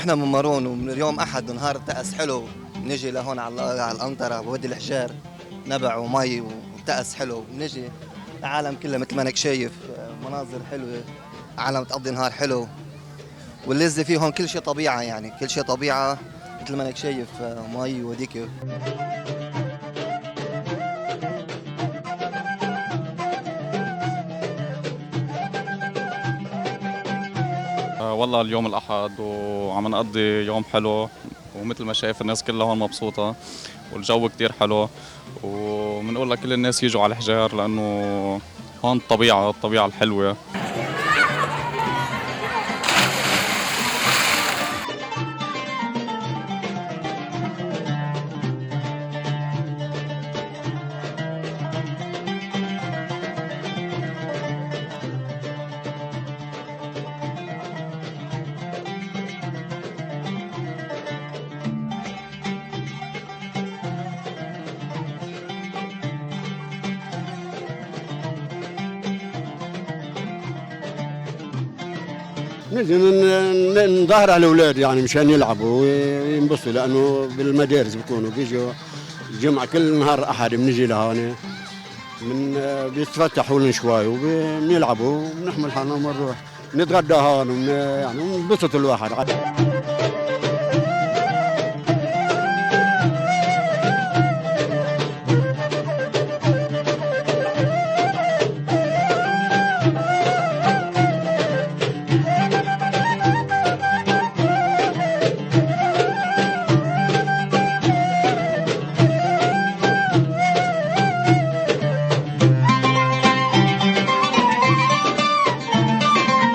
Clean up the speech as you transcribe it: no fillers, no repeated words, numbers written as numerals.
احنا من مارون، ومن اليوم احد ونهار التأس حلو. نجي لهون على القنطرة بودي الحجار، نبع ومي وتأس حلو. بنجي العالم كله مثل ما انك شايف، مناظر حلوة، عالم تقضي نهار حلو. واللذة فيه هون كل شيء طبيعة، يعني كل شيء طبيعة مثل ما انك شايف، مي وديك. والله اليوم الأحد وعم نقضي يوم حلو، ومثل ما شايف الناس كلها هون مبسوطة والجو كتير حلو. وبنقول لكل الناس يجوا على الحجار لأنه هون الطبيعة الحلوة. نجي نظهر على الاولاد يعني مشان يلعبوا وينبسطوا، لانه بالمدارس بيكونوا بيجوا الجمعه كل نهار احد بنجي لهون بيتفتحوا لنا شوي وبنلعبوا وبنحمل حالنا ونروح نتغدى هون يعني ونبسط الواحد.